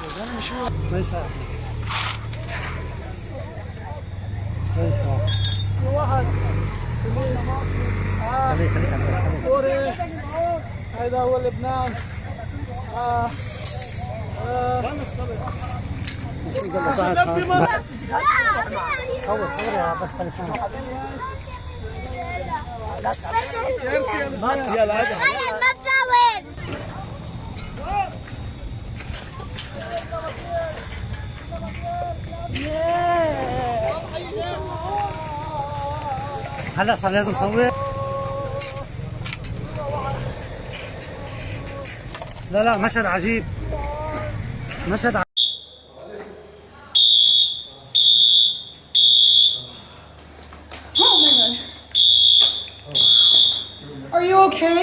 زلمه شو ما يساعد في واحد كوري هذا هو لبنان صور يا بس تليفون هلا صار لازم صور. لا مشهد عجيب مشهد عجيب. Oh my god. Are you okay?